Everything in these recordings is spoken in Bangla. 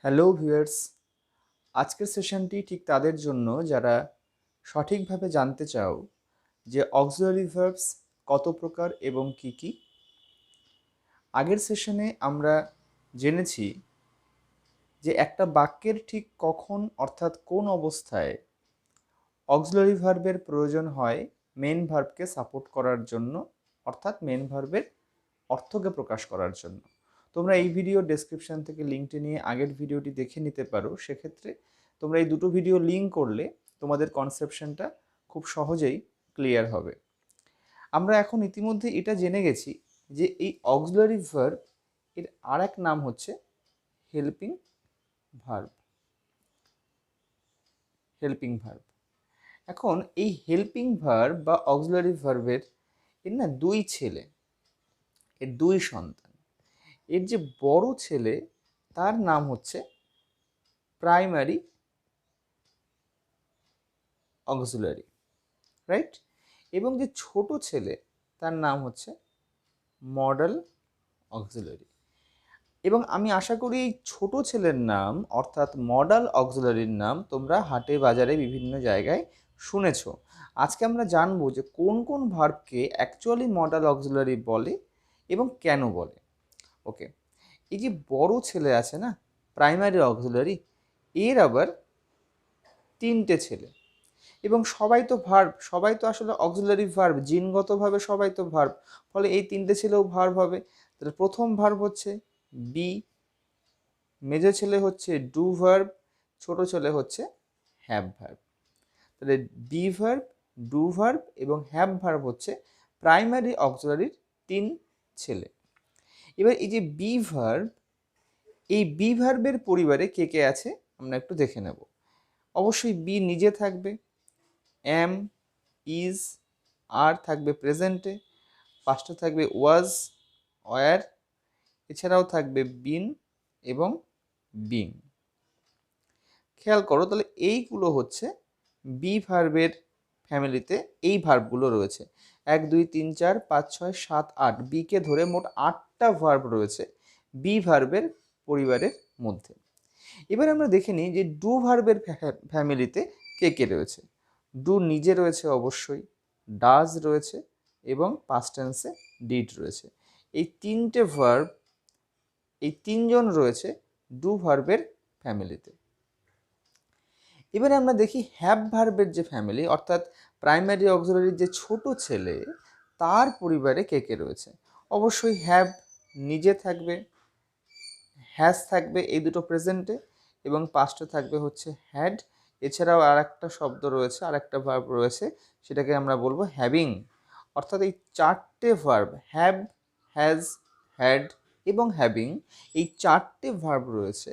হ্যালো ভিউয়ার্স, আজকের সেশনটি ঠিক তাদের জন্য যারা সঠিকভাবে জানতে চাও যে অক্সিলারি ভার্বস কত প্রকার এবং কি কি। আগের সেশনে আমরা জেনেছি যে একটা বাক্যের ঠিক কখন অর্থাৎ কোন অবস্থায় অক্সিলারি ভার্বের প্রয়োজন হয় মেন ভার্বকে সাপোর্ট করার জন্য, অর্থাৎ মেন ভার্বের অর্থকে প্রকাশ করার জন্য। তোমরা এই ভিডিও ডেসক্রিপশন থেকে লিঙ্কটি নিয়ে আগের ভিডিওটি দেখে নিতে পারো। সেক্ষেত্রে তোমরা এই দুটো ভিডিও লিঙ্ক করলে তোমাদের কনসেপশনটা খুব সহজেই ক্লিয়ার হবে। আমরা এখন ইতিমধ্যে এটা জেনে গেছি যে এই অক্সিলারি ভার্ব এর আর এক নাম হচ্ছে হেল্পিং ভার্ব। Helping verb. এখন এই হেল্পিং ভার্ব বা অক্সিলারি ভার্বের এর না দুই ছেলে, এর দুই সন্তান। এর যে বড় ছেলে তার নাম হচ্ছে প্রাইমারি অক্সিলারি, রাইট? এবং যে ছোট ছেলে তার নাম হচ্ছে মডেল অক্সিলারি। এবং আমি আশা করি এই ছোট ছেলের নাম অর্থাৎ মডেল অক্সিলারির নাম তোমরা হাটে বাজারে বিভিন্ন জায়গায় শুনেছ। আজকে আমরা জানবো যে কোন কোন ভার্বকে অ্যাকচুয়ালি মডেল অক্সিলারি বলে এবং কেন বলে। ওকে, এই যে বড় ছেলে আছে না, প্রাইমারি অক্সিলারি, এর আবার তিনটে ছেলে। এবং সবাই তো ভার্ব, সবাই তো আসলে অক্সিলারি ভার্ব, জিনগতভাবে সবাই তো ভার্ব, ফলে এই তিনটে ছেলেও ভার্ব হবে। তাহলে প্রথম ভার্ব হচ্ছে বি, মেজর ছেলে হচ্ছে ডু ভার্ব, ছোট ছেলে হচ্ছে হ্যাভ ভার্ব। তাহলে বি ভার্ব, ডু ভার্ব এবং হ্যাভ ভার্ব হচ্ছে প্রাইমারি অক্সিলারির তিন ছেলে। এবার এই যে বি ভার্ব, এই বি ভার্বের পরিবারে কে কে আছে আমরা একটু দেখে নেব। অবশ্যই বি নিজে থাকবে, এম, ইজ, আর থাকবে প্রেজেন্টে, পাস্টে থাকবে ওয়াজ, ওয়ার, এছাড়াও থাকবে বিন এবং বিং। খেয়াল করো, তাহলে এইগুলো হচ্ছে বি ভার্বের ফ্যামিলিতে এই ভার্বগুলো রয়েছে। 1 2 3 4 5 6 7 8, বিকে ধরে মোট 8টা ভার্ব রয়েছে বি ভার্বের পরিবারের মধ্যে। এবার আমরা দেখে নিই যে ডু ভার্বের ফ্যামিলিতে কে কে রয়েছে। ডু নিজে রয়েছে অবশ্যই, ডাজ রয়েছে এবং পাস্ট টেন্সে ডিড রয়েছে। এই তিনটে ভার্ব, এই তিনজন রয়েছে ডু ভার্বের ফ্যামিলিতে। এবারে আমরা দেখি হ্যাভ ভার্বের যে ফ্যামিলি অর্থাৎ প্রাইমারি অক্সিলারির যে ছোট ছেলে তার পরিবারে কে কে রয়েছে। অবশ্যই হ্যাভ নিজে থাকবে, হ্যাজ থাকবে, এই দুটো প্রেজেন্টে, এবং পাস্টে থাকবে হচ্ছে হ্যাড। এছাড়াও আর একটা শব্দ রয়েছে, আর একটা ভার্ব রয়েছে, সেটাকে আমরা বলবো হ্যাভিং। অর্থাৎ এই চারটে ভার্ব হ্যাভ, হ্যাজ, হ্যাড এবং হ্যাভিং, এই চারটে ভার্ব রয়েছে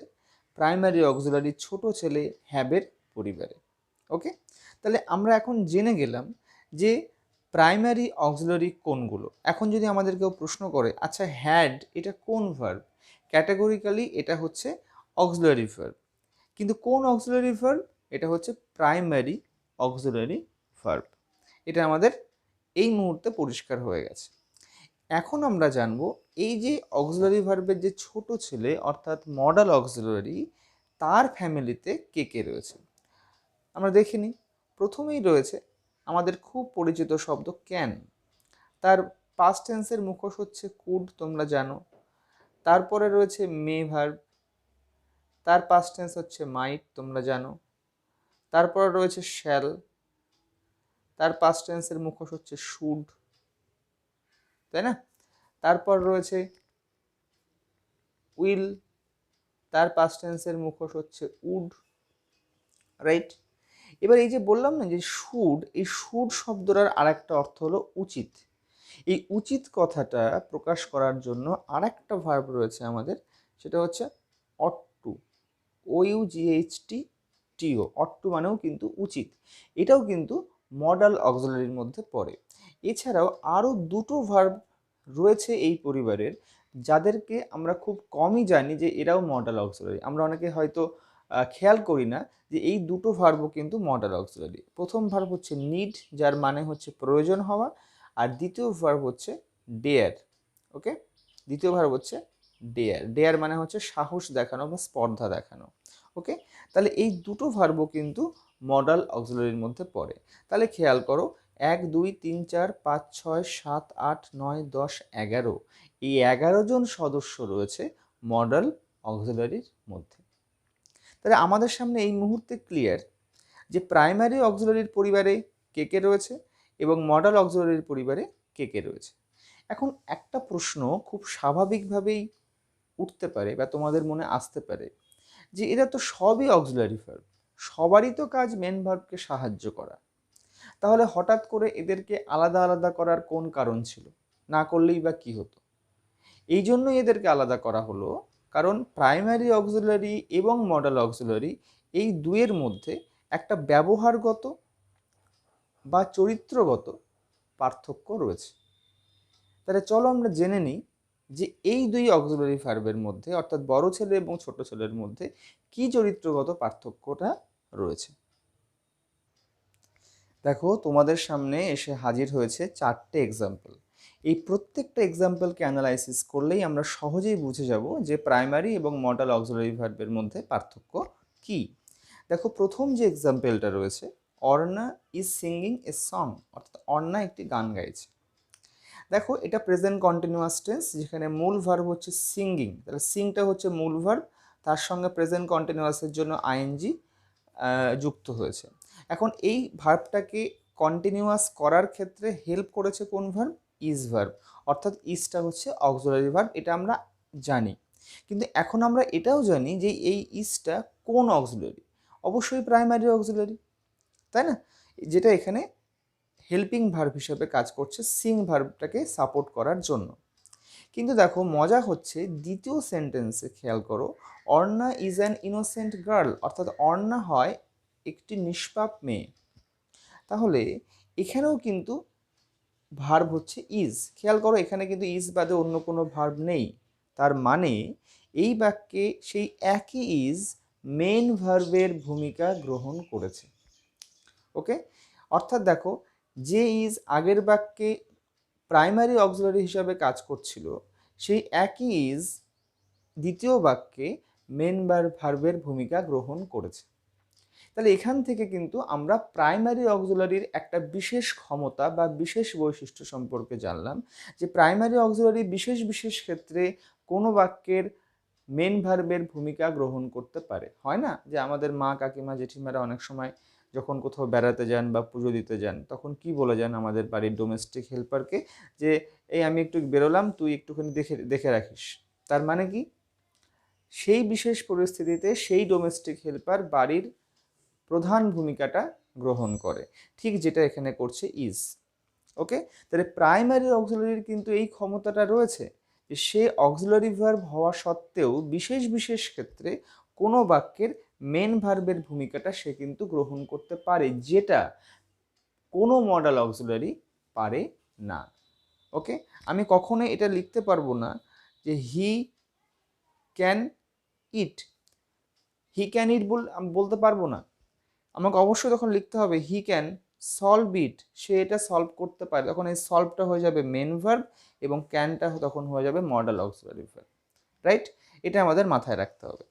প্রাইমারি অক্সিলারি ছোট ছেলে হ্যাভের পরিবারে। ওকে, তাহলে আমরা এখন জেনে গেলাম যে প্রাইমারি অক্সিলারি কোনগুলো। এখন যদি আমাদের কেউ প্রশ্ন করে আচ্ছা হ্যাড এটা কোন ভার্ব, ক্যাটাগরিক্যালি এটা হচ্ছে অক্সিলারি ভার্ব, কিন্তু কোন অক্সিলারি ভার্ব? এটা হচ্ছে প্রাইমারি অক্সিলারি ভার্ব। এটা আমাদের এই মুহূর্তে পরিষ্কার হয়ে গেছে। এখন আমরা জানবো এই যে অক্সিলারি ভার্বের যে ছোট ছেলে অর্থাৎ মডেল অক্সিলারি, তার ফ্যামিলিতে কে কে রয়েছে আমরা দেখে নিই। প্রথমেই রয়েছে আমাদের খুব পরিচিত শব্দ ক্যান। তার পাস্ট টেন্সের মুখোশ হচ্ছে কুড, তোমরা জানো। তারপরে রয়েছে মে ভার্ব, তার পাস্ট টেন্স হচ্ছে মাইট, তোমরা জানো। তারপরে রয়েছে শ্যাল, তার পাস্ট টেন্সের মুখোশ হচ্ছে শুড, তাই না? তারপর রয়েছে উইল, তার পাস্ট টেন্সের মুখোশ হচ্ছে উড, রাইট? এবার এই যে বললাম না যে শুড, এই শুড শব্দটার আরেকটা অর্থ হলো উচিত। এই উচিত কথাটা প্রকাশ করার জন্য আরেকটা ভার্ব রয়েছে আমাদের, সেটা হচ্ছে ought to, OUGHT, ought to মানেও কিন্তু উচিত। এটাও কিন্তু মডাল অক্সিলারির মধ্যে পড়ে। এছাড়াও আরও দুটো ভার্ব রয়েছে এই পরিবারের, যাদেরকে আমরা খুব কমই জানি যে এরাও মডাল অক্সিলারি। আমরা অনেকে হয়তো খেয়াল করি না যে এই দুটো ভার্বও কিন্তু মডাল অক্সিলারি। প্রথম ভার্ব হচ্ছে নিড, যার মানে হচ্ছে প্রয়োজন হওয়া, আর দ্বিতীয় ভার্ব হচ্ছে ডেয়ার। ওকে, দ্বিতীয় ভার্ব হচ্ছে ডেয়ার মানে হচ্ছে সাহস দেখানো বা স্পর্ধা দেখানো। ওকে, তাহলে এই দুটো ভার্বও কিন্তু মডাল অক্সিলারির মধ্যে পড়ে। তাহলে খেয়াল করো, 1 2 3 4 5 6 7 8 9 10 11, এই 11 জন সদস্য রয়েছে মডাল অক্সিলারির মধ্যে। তাহলে আমাদের সামনে এই মুহূর্তে ক্লিয়ার যে প্রাইমারি অক্সিলারির পরিবারে কে কে রয়েছে এবং মডাল অক্সিলারির পরিবারে কে কে রয়েছে। এখন একটা প্রশ্ন খুব স্বাভাবিকভাবেই উঠতে পারে বা তোমাদের মনে আসতে পারে যে এরা তো সবই অক্সিলারি ভার্ব, সবারই তো কাজ মেন ভার্বকে সাহায্য করা, তাহলে হঠাৎ করে এদেরকে আলাদা আলাদা করার কোন কারণ ছিল? না করলেই বা কি হতো? এই জন্যই এদেরকে আলাদা করা হলো, কারণ প্রাইমারি অক্সিলারি এবং মডাল অক্সিলারি এই দুয়ের মধ্যে একটা ব্যবহারগত বা চরিত্রগত পার্থক্য রয়েছে। তাহলে চলো আমরা জেনে নিই যে এই দুই অক্সিলারি ভার্বের মধ্যে, অর্থাৎ বড় ছেলে এবং ছোট ছেলের মধ্যে কি চরিত্রগত পার্থক্যটা রয়েছে। দেখো, তোমাদের সামনে এসে হাজির হয়েছে 4টে এক্সাম্পল। এই প্রত্যেকটা এক্সাম্পলকে অ্যানালাইসিস করলেই আমরা সহজেই বুঝে যাব যে প্রাইমারি এবং মডাল অক্সিলারি ভার্বের মধ্যে পার্থক্য কি। দেখো, প্রথম যে এক্সাম্পলটা রয়েছে, Arna is singing a song, অর্থাৎ অর্ণা একটি গান গাইছে। দেখো, এটা প্রেজেন্ট কন্টিনিউয়াস টেন্স, যেখানে মূল ভার্ব হচ্ছে সিঙ্গিং, তাহলে সিংটা হচ্ছে মূল ভার্ব, তার সঙ্গে প্রেজেন্ট কন্টিনিউয়াসের জন্য আইএনজি যুক্ত হয়েছে। এখন এই ভার্বটাকে কন্টিনিউয়াস করার ক্ষেত্রে হেল্প করেছে কোন ভার্ব? ইজ ভার্ব, অর্থাৎ ইজটা হচ্ছে অক্সিলারি ভার্ব, এটা আমরা জানি। কিন্তু এখন আমরা এটাও জানি যে এই ইজটা কোন অক্সিলারি? অবশ্যই প্রাইমারি অক্সিলারি, তাই না? যেটা এখানে হেল্পিং ভার্ব হিসেবে কাজ করছে সিং ভার্বটাকে সাপোর্ট করার জন্য। কিন্তু দেখো, মজা হচ্ছে দ্বিতীয় সেন্টেন্সে খেয়াল করো, Arna is an innocent girl, অর্থাৎ অর্ণা হয় একটি নিষ্পাপ মেয়ে। তাহলে এখানেও কিন্তু ভার্ব হচ্ছে ইজ। খেয়াল করো, এখানে কিন্তু ইজ বাদে অন্য কোনো ভার্ব নেই। তার মানে এই বাক্যে সেই একই ইজ মেইন ভার্বের ভূমিকা গ্রহণ করেছে। ওকে, অর্থাৎ দেখো, যে ইজ আগের বাক্যে প্রাইমারি অক্সিলারি হিসাবে কাজ করছিল, সেই একই ইজ দ্বিতীয় বাক্যে মেন ভার্বের ভূমিকা গ্রহণ করেছে। তাহলে এখান থেকে কিন্তু আমরা প্রাইমারি অক্সিলারির একটা বিশেষ ক্ষমতা বা বিশেষ বৈশিষ্ট্য সম্পর্কে জানলাম, যে প্রাইমারি অক্সিলারি বিশেষ বিশেষ ক্ষেত্রে কোনো বাক্যের মেন ভার্বের ভূমিকা গ্রহণ করতে পারে। হয় না যে আমাদের মা, কাকিমা, জেঠিমারা অনেক সময় যখন কোথাও বেড়াতে যান বা পুজো দিতে যান, তখন কি বলে যান আমাদের বাড়ির ডোমেস্টিক হেল্পারকে, যে এই আমি একটু বেরোলাম, তুই একটুখানি দেখে দেখে রাখিস। তার মানে কি, সেই বিশেষ পরিস্থিতিতে সেই ডোমেস্টিক হেল্পার বাড়ির প্রধান ভূমিকাটা গ্রহণ করে, ঠিক যেটা এখানে করছে ইজ। ওকে, তাহলে প্রাইমারি অক্সিলারির কিন্তু এই ক্ষমতাটা রয়েছে যে সে অক্সিলারি ভার্ব হওয়া সত্ত্বেও বিশেষ বিশেষ ক্ষেত্রে কোনো বাক্যের মেন ভার্বের ভূমিকাটা সে কিন্তু গ্রহণ করতে পারে, যেটা কোনো মডাল অক্সিলারি পারে না। ওকে, আমি কখনোই এটা লিখতে পারবো না যে he can it, he can ইট বলতে পারবো না। আমাকে অবশ্যই তখন লিখতে হবে হি ক্যান সলভ ইট, সে এটা সলভ করতে পারে। তখন এই সলভটা হয়ে যাবে মেন ভার্ব এবং ক্যানটা তখন হয়ে যাবে মডাল অক্সিলারি ভার্ব। রাইট, এটা আমাদের মাথায় রাখতে হবে।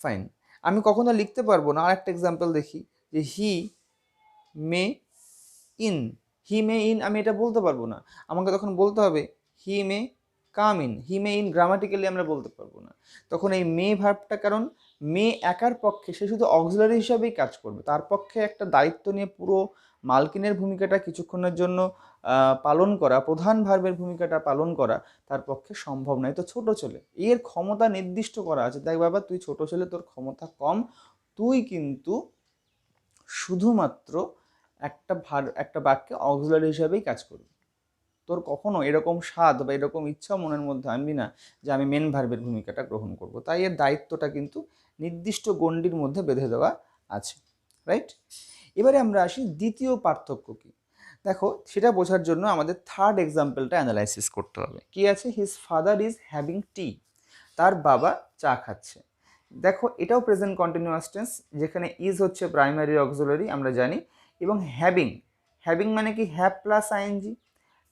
ফাইন, আমি কখনো লিখতে পারবো না, আরেকটা এক্সাম্পল দেখি, যে হি may in, he may in, আমি এটা বলতে পারবো না। আমাকে তখন বলতে হবে he may come in. He may in grammatically আমরা বলতে পারবো না। তখন এই মে ভার্বটা, কারণ মে একার পক্ষে সে শুধু অক্সিলারি হিসাবেই কাজ করবে, তার পক্ষে একটা দায়িত্ব নিয়ে পুরো মালকিনের ভূমিকাটা কিছুক্ষণের জন্য পালন করা, প্রধান ভার্বের ভূমিকাটা পালন করা তার পক্ষে সম্ভব নয়। তো ছোট ছেলে, এর ক্ষমতা নির্দিষ্ট করা আছে, দেখ বাবা তুই ছোট ছেলে, তোর ক্ষমতা কম, তুই কিন্তু শুধুমাত্র একটা বাক্যে অক্সিলারি হিসাবেই কাজ করবি। তোর কখনো এরকম স্বাদ বা এরকম ইচ্ছা মনের মধ্যে আনবি না যে আমি মেন ভার্বের ভূমিকাটা গ্রহণ করব। তাই এর দায়িত্বটা কিন্তু নির্দিষ্ট গণ্ডির মধ্যে বেঁধে দেওয়া আছে। রাইট, এবারে আমরা আসি দ্বিতীয় পার্থক্য কি। দেখো, সেটা বোঝার জন্য আমাদের থার্ড এক্সাম্পলটা অ্যানালাইসিস করতে হবে। কি আছে? His father is having tea, তার বাবা চা খাচ্ছে। দেখো, এটাও প্রেজেন্ট কন্টিনিউয়াস টেন্স, যেখানে ইজ হচ্ছে প্রাইমারি অক্সিলারি আমরা জানি, এবং হ্যাভিং, হ্যাভিং মানে কি হ্যাভ প্লাস আইএনজি।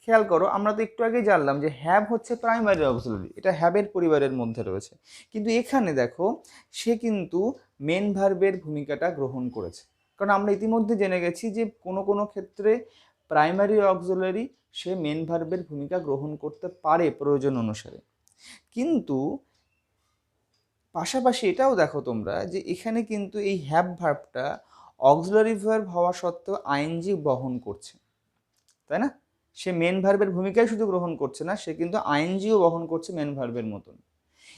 খেয়াল করো, আমরা তো একটু আগে জানলাম যে হ্যাভ হচ্ছে প্রাইমারি অক্সিলারি, এটা হ্যাভের পরিবারের মধ্যে রয়েছে, কিন্তু এখানে দেখো সে কিন্তু মেন ভার্বের ভূমিকাটা গ্রহণ করেছে। কারণ আমরা ইতিমধ্যে জেনে গেছি যে কোনো কোনো ক্ষেত্রে প্রাইমারি অক্সিলারি সে মেন ভার্বের ভূমিকা গ্রহণ করতে পারে প্রয়োজন অনুসারে। কিন্তু পাশাপাশি এটাও দেখো তোমরা যে এখানে কিন্তু এই হ্যাভ ভার্বটা অক্সিলারি ভার্ব হওয়া সত্ত্বেও আইএনজি বহন করছে, তাই না? সে মেন ভার্বের ভূমিকাই শুধু গ্রহণ করছে না, সে কিন্তু আইএনজিও বহন করছে মেন ভার্বের মতন।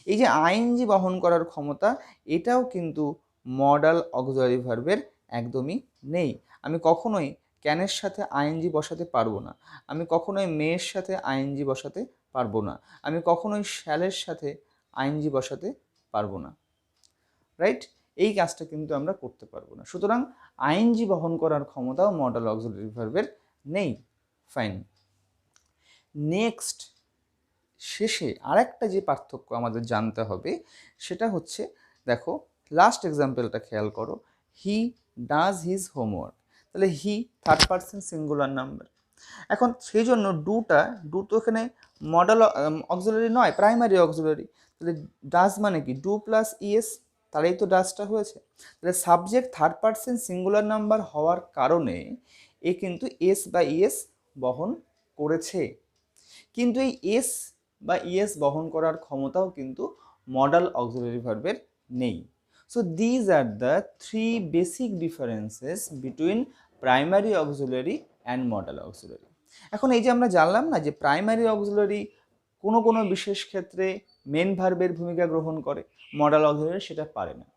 এই যে আইএনজি বহন করার ক্ষমতা, এটাও কিন্তু মডাল অক্সিলারি ভার্বের একদমই নেই। আমি কখনোই ক্যানের সাথে আইএনজি বসাতে পারবো না, আমি কখনোই মেয়ের সাথে আইএনজি বসাতে পারবো না, আমি কখনোই শ্যালের সাথে আইএনজি বসাতে পারবো না, রাইট? এই কাজটা কিন্তু আমরা করতে পারবো না। সুতরাং আইএনজি বহন করার ক্ষমতাও মডাল অক্সিলারি ভার্বের নেই। ফাইন। নেক্সট, শেষে আরেকটা যে পার্থক্য আমাদের জানতে হবে সেটা হচ্ছে, দেখো লাস্ট এক্সাম্পলটা খেয়াল করো, হি ডাজ হিজ হোমওয়ার্ক। তাহলে he third person singular number. এখন সেই জন্য ডু তো এখানে মডেল অক্সিলারি নয়, প্রাইমারি অক্সিলারি। তাহলে ডাজ মানে কি? ডু প্লাস ইএস, তাহলেই তো ডাজটা হয়েছে। তাহলে subject third person singular number হওয়ার কারণে এ কিন্তু এস বা ইএস বহন করেছে। কিন্তু এই এস বা ইএস বহন করার ক্ষমতাও কিন্তু মডাল অক্সিলারি ভার্বের নেই। So these are the three basic differences between primary auxiliary and modal auxiliary. এখন এই যে আমরা জানলাম না যে প্রাইমারি অক্সিলারি কোনো কোনো বিশেষ ক্ষেত্রে মেন ভার্বের ভূমিকা গ্রহণ করে, মডাল অক্সিলারি সেটা পারে না।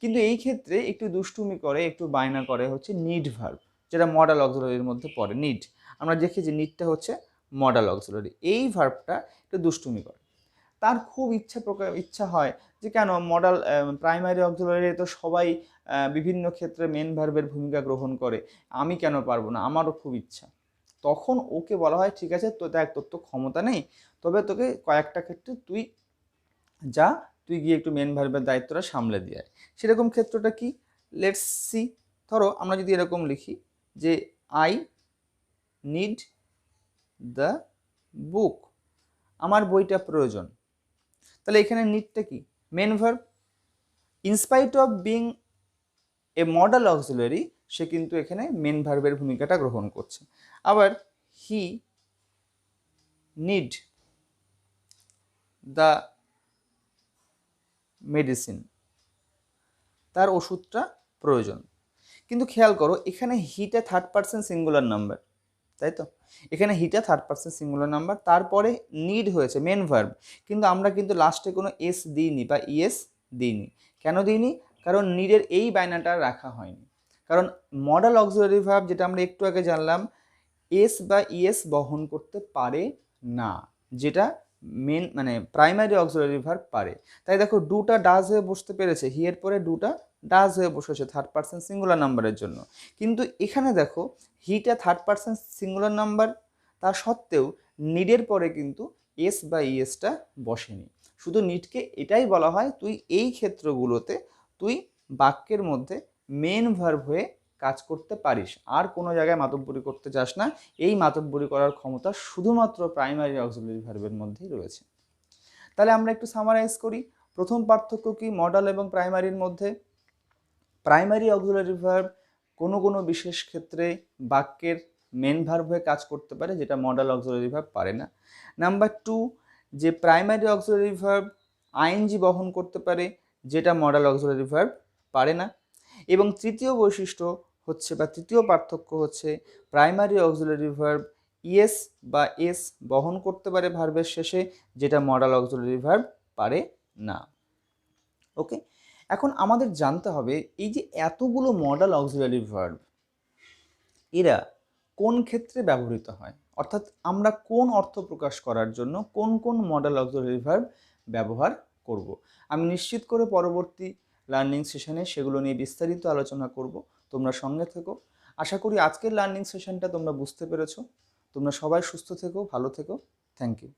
কিন্তু এই ক্ষেত্রে একটু দুষ্টুমি করে, একটু বায়না করে হচ্ছে নিড ভার্ব, যেটা মডাল অক্সিলারির মধ্যে পড়ে। নিড, আমরা দেখি যে নিডটা হচ্ছে মডাল অক্সিলারি। এই ভার্বটা একটু দুষ্টুমি করে, তার খুব ইচ্ছা হয় যে কেন মডাল প্রাইমারি অক্সিলারি তো সবাই বিভিন্ন ক্ষেত্রে মেন ভার্বের ভূমিকা গ্রহণ করে, আমি কেন পারবো না, আমারও খুব ইচ্ছা। তখন ওকে বলা হয় ঠিক আছে, তো দেখ তোর তো ক্ষমতা নেই, তবে তোকে কয়েকটা ক্ষেত্রে তুই যা, তুই গিয়ে একটু মেন ভার্বের দায়িত্বটা সামলে দিয়ে আয়। সেরকম ক্ষেত্রটা কি? Let's see. ধরো আমরা যদি এরকম লিখি যে আই নিড দ্য বুক, আমার বইটা প্রয়োজন। তাহলে এখানে নিডটা কি? Main verb. In spite of being a modal auxiliary, সে কিন্তু এখানে মেন ভার্বের ভূমিকাটা গ্রহণ করছে। আবার হি নিড দ্য মেডিসিন, তার ওষুধটা প্রয়োজন। কিন্তু খেয়াল করো এখানে হিটা থার্ড পারসন সিঙ্গুলার নাম্বার, তাই তো? এখানে হিটা থার্ড পারসন সিঙ্গুলার নাম্বার, তারপরে নিড হয়েছে মেন ভার্ব, কিন্তু আমরা কিন্তু লাস্টে কোনো এস দিইনি বা ইএস দিইনি। কেন দিইনি? কারণ নিডের এই বায়নাটা রাখা হয়নি। কারণ মডাল অক্সিলারি ভার্ব, যেটা আমরা একটু আগে জানলাম, এস বা ইএস বহন করতে পারে না, যেটা মেন মানে প্রাইমারি অক্সিলারি ভার্ব পারে। তাই দেখো ডুটা ডাজ হয়ে বসতে পেরেছে, হি এর পরে ডুটা ডাজ হয়ে বসেছে থার্ড পারসন সিঙ্গুলার নাম্বারের জন্য। কিন্তু এখানে দেখো হিটা থার্ড পারসন সিঙ্গুলার নাম্বার, তা সত্ত্বেও নিডের পরে কিন্তু এস বা ইএসটা বসেনি। শুধু নিডকে এটাই বলা হয় তুই এই ক্ষেত্রগুলোতে তুই বাক্যের মধ্যে মেন ভার্ব হয়ে কাজ করতে পারিস, আর কোনো জায়গায় মাতব্বরি করতে চাস না। এই মাতব্বরি করার ক্ষমতা শুধুমাত্র প্রাইমারি অক্সিলারি ভার্বের মধ্যেই রয়েছে। তাহলে আমরা একটু সামারাইজ করি। প্রথম পার্থক্য কি মডাল এবং প্রাইমারির মধ্যে? প্রাইমারি অক্সিলারি ভার্ব কোনো কোনো বিশেষ ক্ষেত্রে বাক্যের মেন ভার্ব হয়ে কাজ করতে পারে, যেটা মডাল অক্সিলারি ভার্ব পারে না। নাম্বার 2, যে প্রাইমারি অক্সিলারি ভার্ব আইএনজি বহন করতে পারে, যেটা মডাল অক্সিলারি ভার্ব পারে না। এবং তৃতীয় বৈশিষ্ট্য হচ্ছে বা তৃতীয় পার্থক্য হচ্ছে প্রাইমারি অক্সিলারি ভার্ব ইএস বা এস বহন করতে পারে ভার্বের শেষে, যেটা মডাল অক্সিলারি ভার্ব পারে না। ওকে, এখন আমাদের জানতে হবে এই যে এতগুলো মডাল অক্সিলারি ভার্ব, এরা কোন ক্ষেত্রে ব্যবহৃত হয়, অর্থাৎ আমরা কোন অর্থ প্রকাশ করার জন্য কোন কোন মডাল অক্সিলারি ভার্ব ব্যবহার করব। আমি নিশ্চিত করে পরবর্তী লার্নিং সেশনে সেগুলো নিয়ে বিস্তারিত আলোচনা করব। তোমরা সঙ্গে থেকো। আশা করি আজকের লার্নিং সেশনটা তোমরা বুঝতে পেরেছো। তোমরা সবাই সুস্থ থেকো, ভালো থেকো। Thank you.